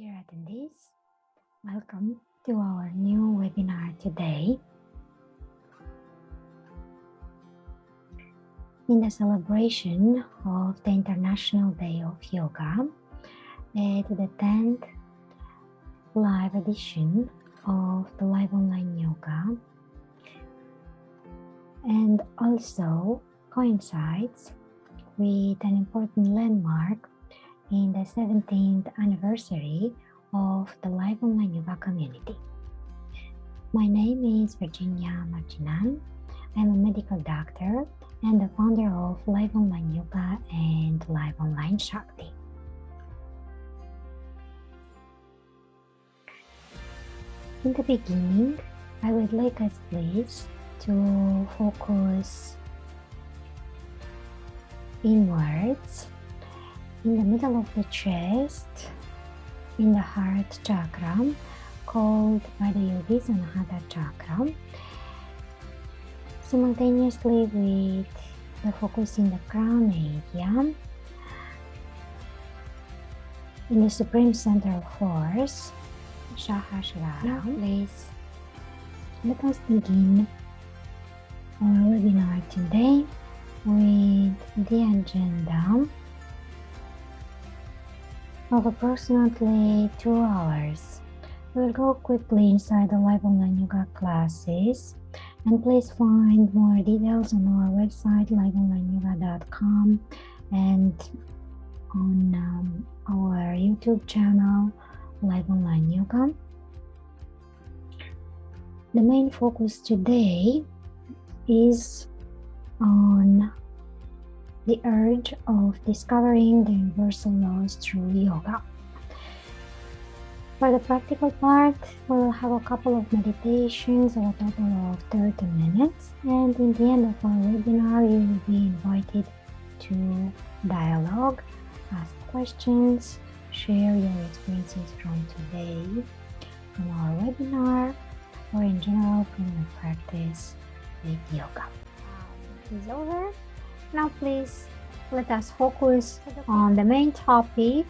Dear attendees, welcome to our new webinar today. In the celebration of the International Day of Yoga, to the 10th live edition of the Live Online Yoga, and also coincides with an important landmark in the 17th anniversary of the Live Online Yoga community. My name is Virginia Martinan. I'm a medical doctor and the founder of Live Online Yoga and Live Online Shakti. In the beginning, I would like us please to focus inwards in the middle of the chest, in the heart chakra, called by the yogis Anahata chakra, simultaneously with the focus in the crown area, in the supreme center of force, Sahasrara. Now please, let us begin our webinar today with the agenda of approximately 2 hours. We'll go quickly inside the Live Online Yoga classes, and please find more details on our website liveonlineyoga.com and on our YouTube channel Live Online Yoga. The main focus today is on the urge of discovering the universal laws through yoga. For the practical part, we'll have a couple of meditations of a total of 30 minutes, and in the end of our webinar, you will be invited to dialogue, ask questions, share your experiences from today, from our webinar, or in general from your practice with yoga. Is over. Now please let us focus on the main topic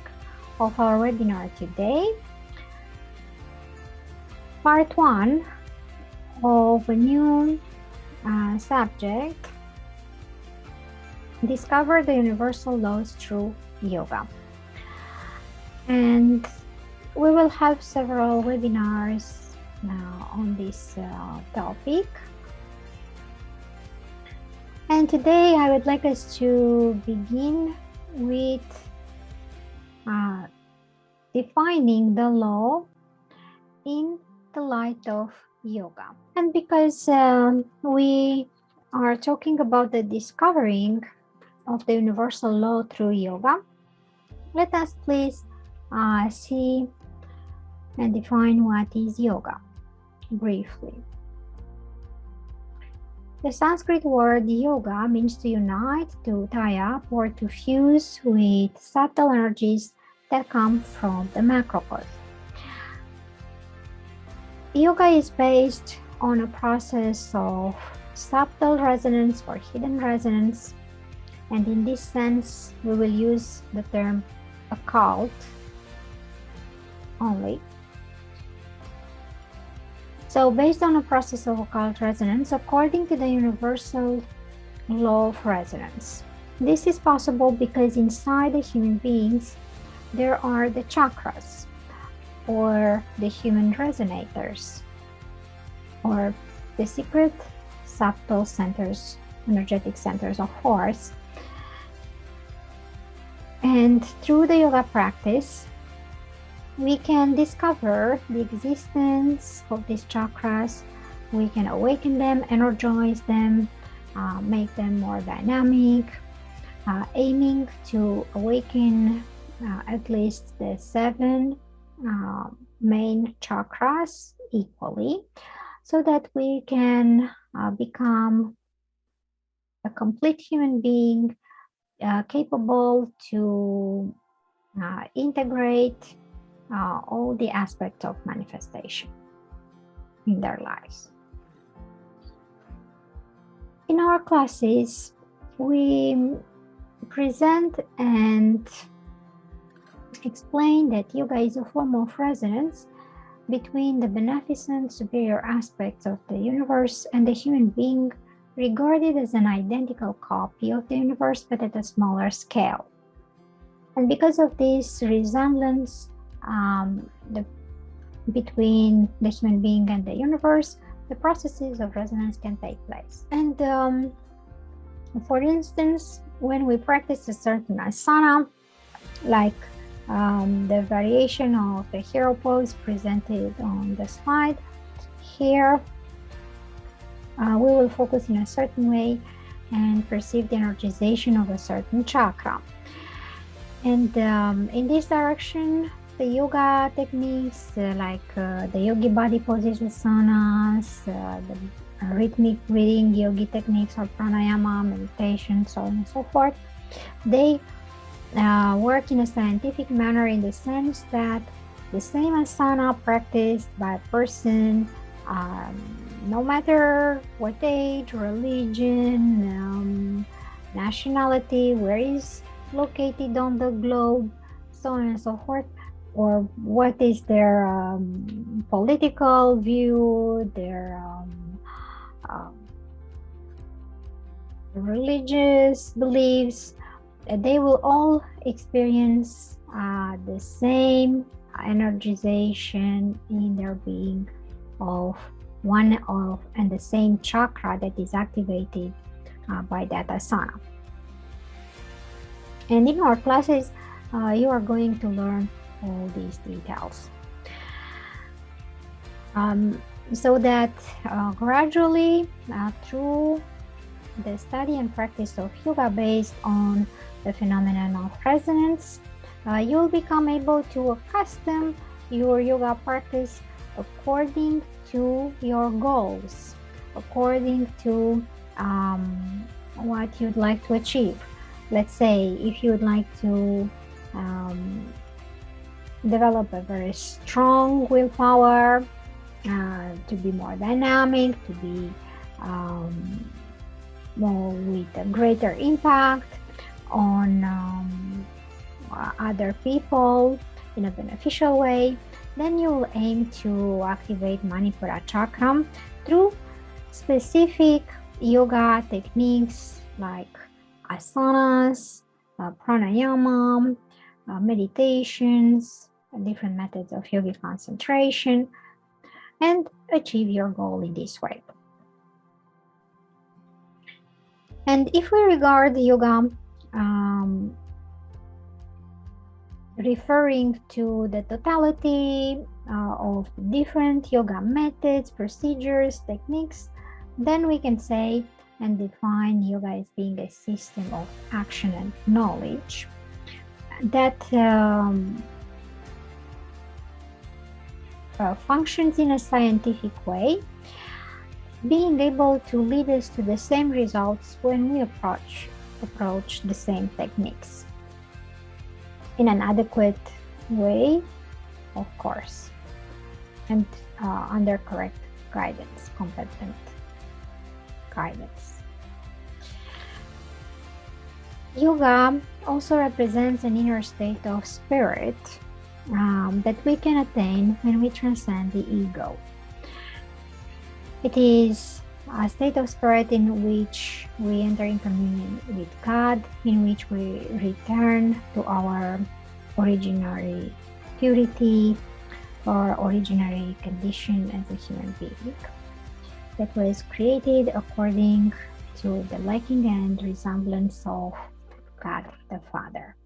of our webinar today. Part 1 of a new subject, Discover the Universal Laws Through Yoga. And we will have several webinars on this topic. And today I would like us to begin with defining the law in the light of yoga. And because we are talking about the discovering of the universal law through yoga, let us please see and define what is yoga briefly. The Sanskrit word yoga means to unite, to tie up, or to fuse with subtle energies that come from the macrocosm. Yoga is based on a process of subtle resonance or hidden resonance, and in this sense, we will use the term occult only. So based on a process of occult resonance, according to the universal law of resonance. This is possible because inside the human beings, there are the chakras, or the human resonators, or the secret subtle centers, energetic centers of force. And through the yoga practice, we can discover the existence of these chakras. We can awaken them, energize them, make them more dynamic, aiming to awaken at least the 7 main chakras equally, so that we can become a complete human being capable to integrate all the aspects of manifestation in their lives. In our classes, we present and explained that yoga is a form of resonance between the beneficent superior aspects of the universe and the human being, regarded as an identical copy of the universe but at a smaller scale. And because of this resemblance between the human being and the universe, the processes of resonance can take place. And for instance, when we practice a certain asana, like the variation of the hero pose presented on the slide here, we will focus in a certain way and perceive the energization of a certain chakra. And in this direction, the yoga techniques like the yogi body poses, asanas, the rhythmic breathing yogi techniques or pranayama, meditation, so on and so forth, they work in a scientific manner in the sense that the same asana practiced by a person, no matter what age, religion, nationality, where is located on the globe, so on and so forth, or what is their political view, their religious beliefs, they will all experience the same energization in their being of one of and the same chakra that is activated by that asana. And in our classes, you are going to learn all these details. So that gradually, through the study and practice of yoga based on the phenomenon of resonance, you'll become able to accustom your yoga practice according to your goals, according to what you'd like to achieve. Let's say if you would like to develop a very strong willpower, to be more dynamic, to be more with a greater impact on other people in a beneficial way, then you will aim to activate Manipura chakra through specific yoga techniques like asanas, pranayama, meditations, different methods of yogic concentration, and achieve your goal in this way. And if we regard yoga referring to the totality of different yoga methods, procedures, techniques, then we can say and define yoga as being a system of action and knowledge that functions in a scientific way, being able to lead us to the same results when we approach the same techniques in an adequate way, of course, and under correct guidance, competent guidance. Yoga also represents an inner state of spirit that we can attain when we transcend the ego. It is a state of spirit in which we enter in communion with God, in which we return to our originary purity or originary condition as a human being that was created according to the liking and resemblance of God the Father.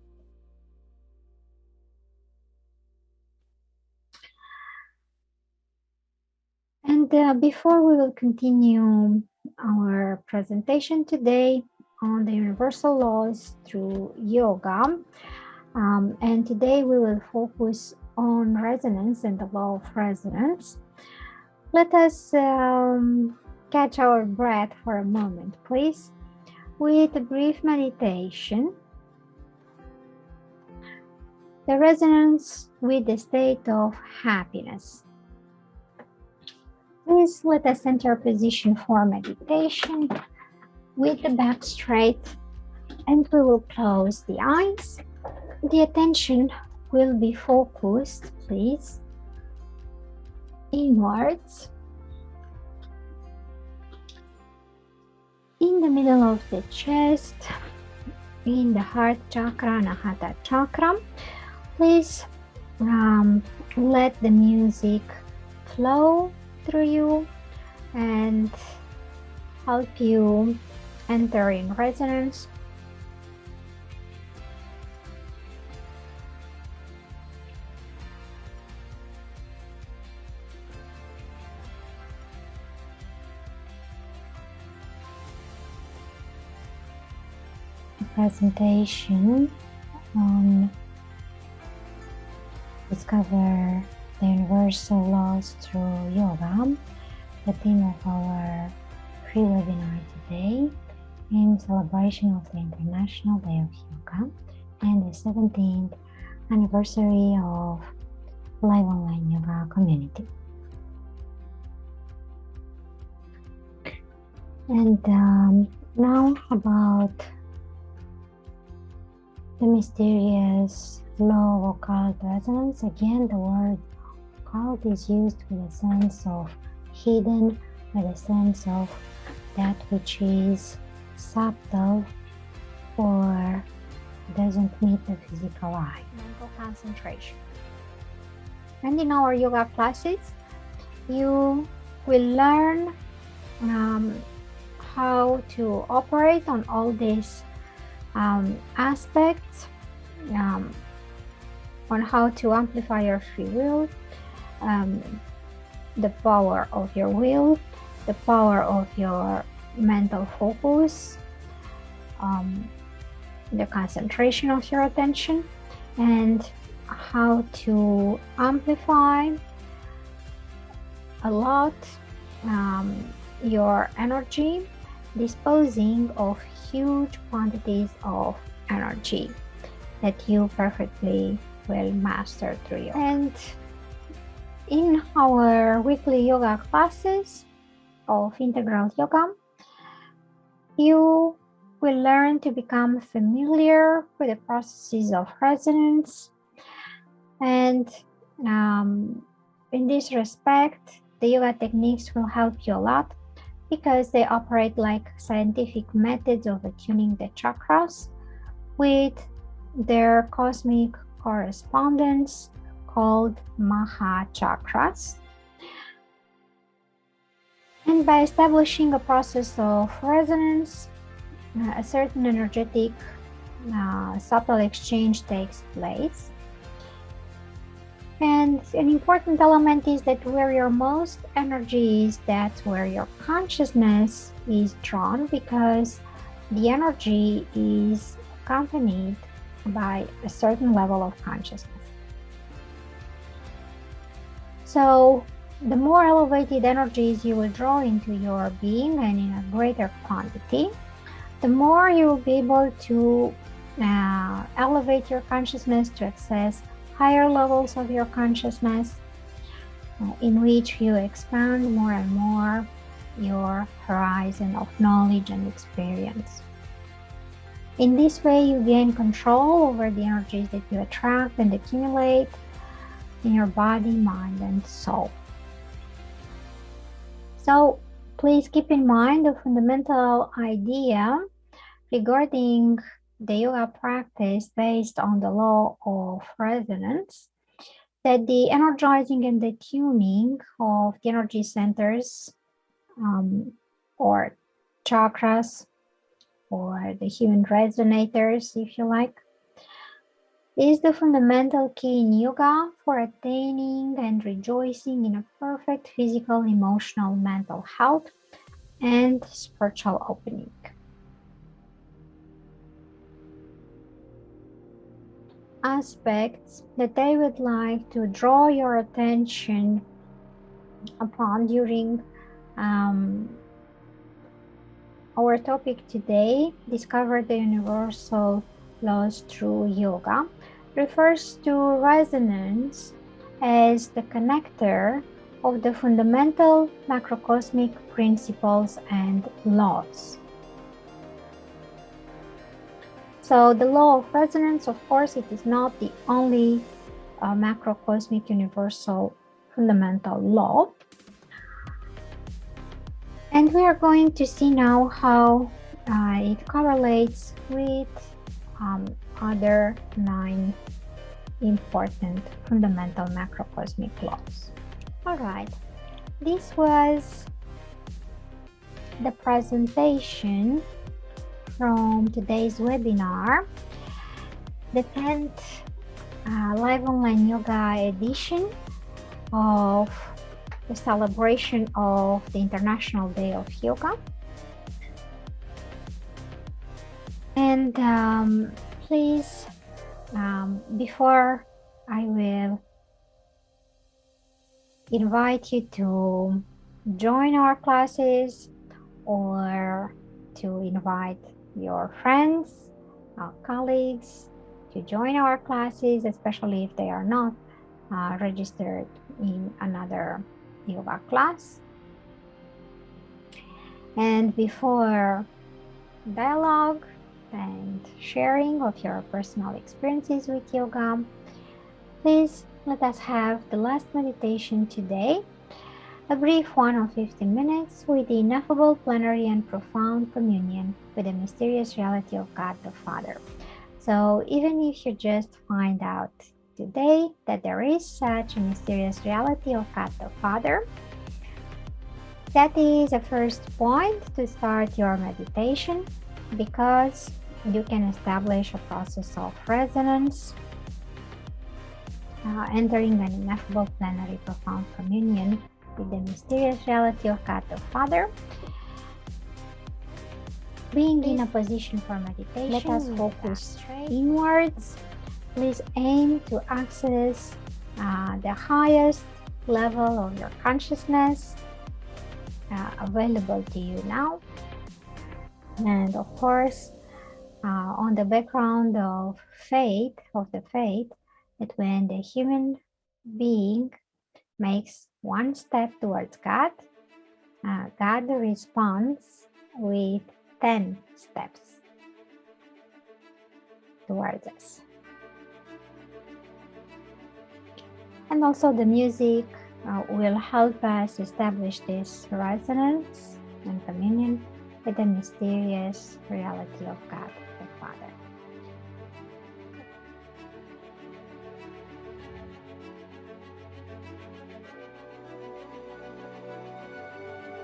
And before we will continue our presentation today on the universal laws through yoga, and today we will focus on resonance and the law of resonance. Let us catch our breath for a moment, please, with a brief meditation. The resonance with the state of happiness. Please let us enter position for meditation with the back straight, and we will close the eyes. The attention will be focused, please, inwards in the middle of the chest, in the heart chakra, Anahata chakra. Please let the music flow through you and help you enter in resonance. Presentation on Discover the Universal Laws Through Yoga. The theme of our free webinar today in celebration of the International Day of Yoga and the 17th anniversary of Live Online Yoga community. And now about the mysterious law of occult resonance. Again, the word occult is used with a sense of hidden, with a sense of that which is subtle or doesn't meet the physical eye. Mental concentration. And in our yoga classes, you will learn how to operate on all these aspects, on how to amplify your free will, the power of your will, the power of your mental focus, the concentration of your attention, and how to amplify a lot your energy, disposing of huge quantities of energy that you perfectly will master through yoga. And in our weekly yoga classes of integral yoga, you will learn to become familiar with the processes of resonance. And in this respect, the yoga techniques will help you a lot because they operate like scientific methods of attuning the chakras with their cosmic correspondence called Maha chakras. And by establishing a process of resonance, a certain energetic subtle exchange takes place. And an important element is that where your most energy is, that's where your consciousness is drawn, because the energy is accompanied by a certain level of consciousness. So the more elevated energies you will draw into your being and in a greater quantity, the more you will be able to elevate your consciousness to access higher levels of your consciousness, in which you expand more and more your horizon of knowledge and experience. In this way, you gain control over the energies that you attract and accumulate in your body, mind, and soul. So please keep in mind the fundamental idea regarding the yoga practice based on the law of resonance, that the energizing and the tuning of the energy centers or chakras or the human resonators, if you like, is the fundamental key in yoga for attaining and rejoicing in a perfect physical, emotional, mental health and spiritual opening. Aspects that I would like to draw your attention upon during our topic today, Discover the Universal Laws Through Yoga, refers to resonance as the connector of the fundamental macrocosmic principles and laws. So the law of resonance, of course, it is not the only a macrocosmic universal fundamental law. And we are going to see now how it correlates with other 9 important fundamental macrocosmic laws. All right, this was the presentation from today's webinar, the 10th Live Online Yoga edition of the celebration of the International Day of Yoga. And please, before I will invite you to join our classes or to invite your friends, colleagues to join our classes, especially if they are not registered in another yoga class. And before dialogue and sharing of your personal experiences with yoga, please let us have the last meditation today, a brief one of 15 minutes with the ineffable, plenary, and profound communion with the mysterious reality of God the Father. So even if you just find out today that there is such a mysterious reality of God the Father, that is a first point to start your meditation, because you can establish a process of resonance, entering an ineffable, plenary, profound communion with the mysterious reality of God the Father. Being in a position for meditation, let us focus inwards. Please aim to access the highest level of your consciousness available to you now. And of course, on the background of the faith, that when the human being makes one step towards God, God responds with 10 steps towards us. And also the music will help us establish this resonance and communion with the mysterious reality of God the Father.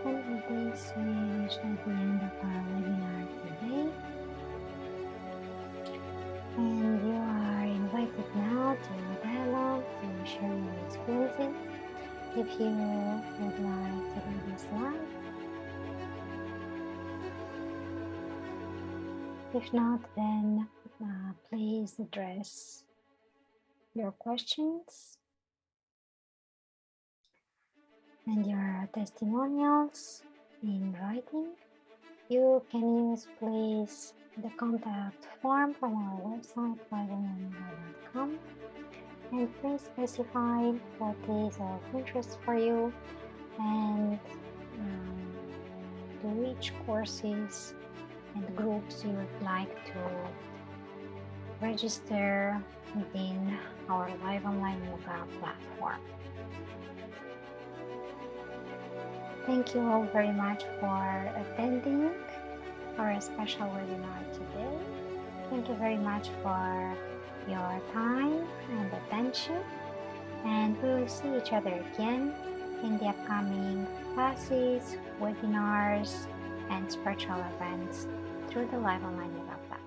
And with this, we reach the end of our webinar today. And you are invited now to dialogue, to share your experiences. If you would like to do this live, if not, then please address your questions and your testimonials in writing. You can use, please, the contact form from our website, LiveOnlineYoga.com, and please specify what is of interest for you and to which courses and groups you would like to register within our Live Online Yoga platform. Thank you all very much for attending our special webinar today. Thank you very much for your time and attention, and we will see each other again in the upcoming classes, webinars, and spiritual events through the Live Online Yoga platform.